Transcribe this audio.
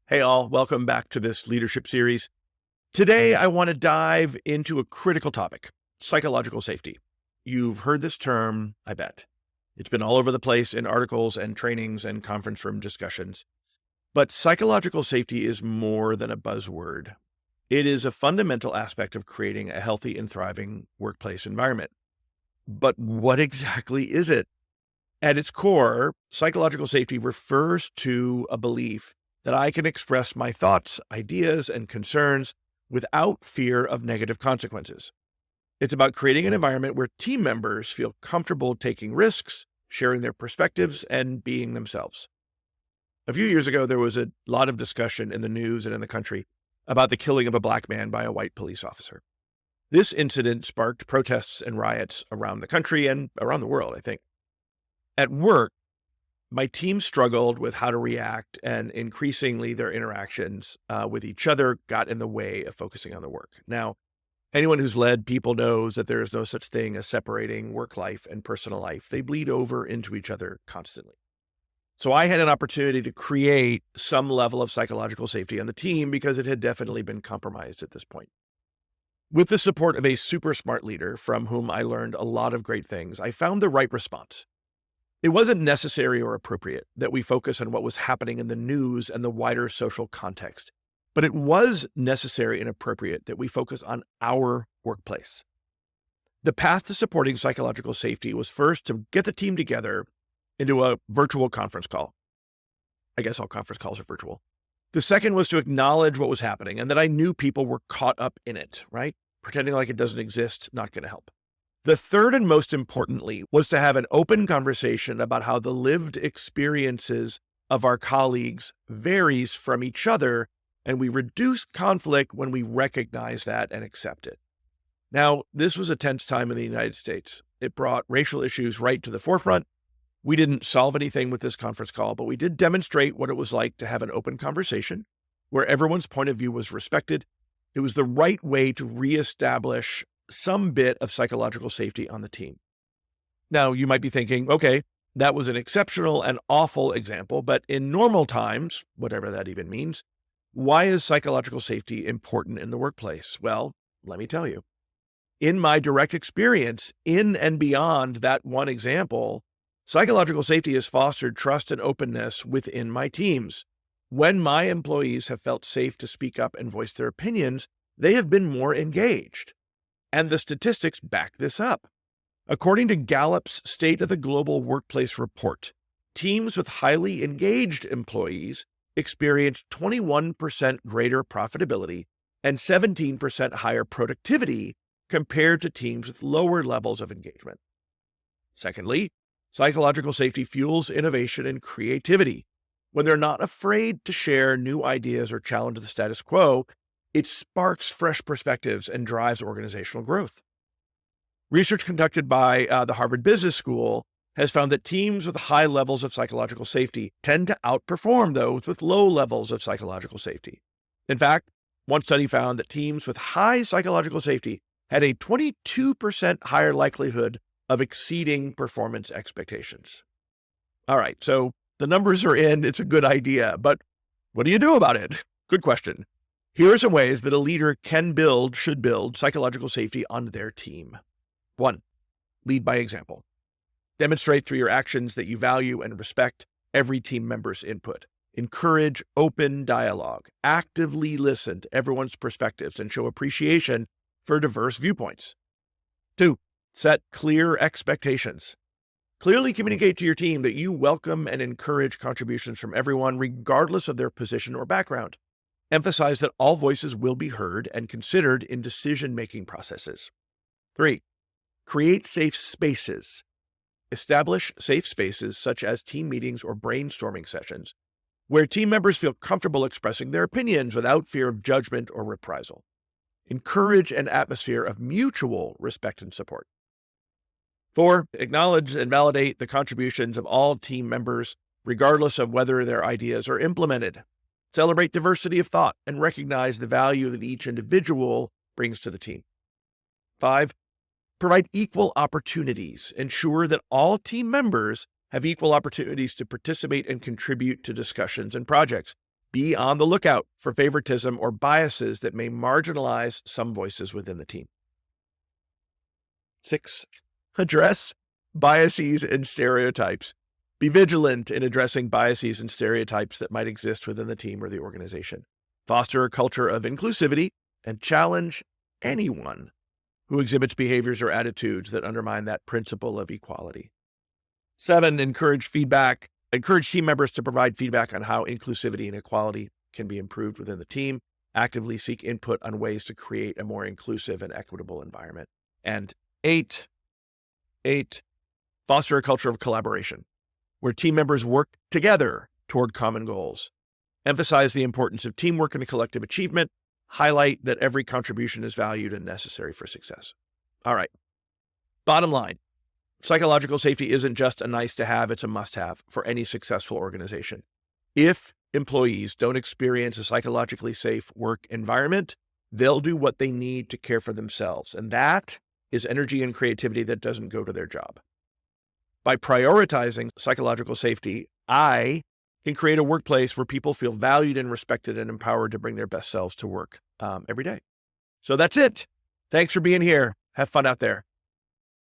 Hey all, welcome back to this leadership series. Today, I want to dive into a critical topic, psychological safety. You've heard this term, I bet. It's been all over the place in articles and trainings and conference room discussions. But psychological safety is more than a buzzword. It is a fundamental aspect of creating a healthy and thriving workplace environment. But what exactly is it? At its core, psychological safety refers to a belief that I can express my thoughts, ideas, and concerns without fear of negative consequences. It's about creating an environment where team members feel comfortable taking risks, sharing their perspectives, and being themselves. A few years ago, there was a lot of discussion in the news and in the country about the killing of a black man by a white police officer. This incident sparked protests and riots around the country and around the world, I think. At work, my team struggled with how to react, and increasingly their interactions with each other got in the way of focusing on the work. Now, anyone who's led people knows that there is no such thing as separating work life and personal life. They bleed over into each other constantly. So I had an opportunity to create some level of psychological safety on the team because it had definitely been compromised at this point. With the support of a super smart leader from whom I learned a lot of great things, I found the right response. It wasn't necessary or appropriate that we focus on what was happening in the news and the wider social context, but it was necessary and appropriate that we focus on our workplace. The path to supporting psychological safety was first to get the team together into a virtual conference call. I guess all conference calls are virtual. The second was to acknowledge what was happening and that I knew people were caught up in it, right? Pretending like it doesn't exist, not going to help. The third and most importantly was to have an open conversation about how the lived experiences of our colleagues varies from each other, and we reduce conflict when we recognize that and accept it. Now, this was a tense time in the United States. It brought racial issues right to the forefront. We didn't solve anything with this conference call, but we did demonstrate what it was like to have an open conversation where everyone's point of view was respected. It was the right way to reestablish some bit of psychological safety on the team. Now, you might be thinking, okay, that was an exceptional and awful example, but in normal times, whatever that even means, why is psychological safety important in the workplace? Well, let me tell you. In my direct experience, in and beyond that one example, psychological safety has fostered trust and openness within my teams. When my employees have felt safe to speak up and voice their opinions, they have been more engaged. And the statistics back this up. According to Gallup's State of the Global Workplace report, teams with highly engaged employees experienced 21% greater profitability and 17% higher productivity compared to teams with lower levels of engagement. Secondly, psychological safety fuels innovation and creativity. When they're not afraid to share new ideas or challenge the status quo, it sparks fresh perspectives and drives organizational growth. Research conducted by the Harvard Business School has found that teams with high levels of psychological safety tend to outperform those with low levels of psychological safety. In fact, one study found that teams with high psychological safety had a 22% higher likelihood of exceeding performance expectations. All right, so the numbers are in, it's a good idea, but what do you do about it? Good question. Here are some ways that a leader should build psychological safety on their team. 1, lead by example. Demonstrate through your actions that you value and respect every team member's input. Encourage open dialogue. Actively listen to everyone's perspectives and show appreciation for diverse viewpoints. 2, set clear expectations. Clearly communicate to your team that you welcome and encourage contributions from everyone, regardless of their position or background. Emphasize that all voices will be heard and considered in decision-making processes. 3, create safe spaces. Establish safe spaces such as team meetings or brainstorming sessions where team members feel comfortable expressing their opinions without fear of judgment or reprisal. Encourage an atmosphere of mutual respect and support. 4, acknowledge and validate the contributions of all team members, regardless of whether their ideas are implemented. Celebrate diversity of thought and recognize the value that each individual brings to the team. 5, provide equal opportunities. Ensure that all team members have equal opportunities to participate and contribute to discussions and projects. Be on the lookout for favoritism or biases that may marginalize some voices within the team. 6, address biases and stereotypes. Be vigilant in addressing biases and stereotypes that might exist within the team or the organization. Foster a culture of inclusivity and challenge anyone who exhibits behaviors or attitudes that undermine that principle of equality. 7, encourage feedback. Encourage team members to provide feedback on how inclusivity and equality can be improved within the team. Actively seek input on ways to create a more inclusive and equitable environment. And 8, foster a culture of collaboration, where team members work together toward common goals. Emphasize the importance of teamwork and collective achievement. Highlight that every contribution is valued and necessary for success. All right. Bottom line, psychological safety isn't just a nice to have, it's a must have for any successful organization. If employees don't experience a psychologically safe work environment, they'll do what they need to care for themselves. And that is energy and creativity that doesn't go to their job. By prioritizing psychological safety, I can create a workplace where people feel valued and respected and empowered to bring their best selves to work every day. So that's it. Thanks for being here. Have fun out there.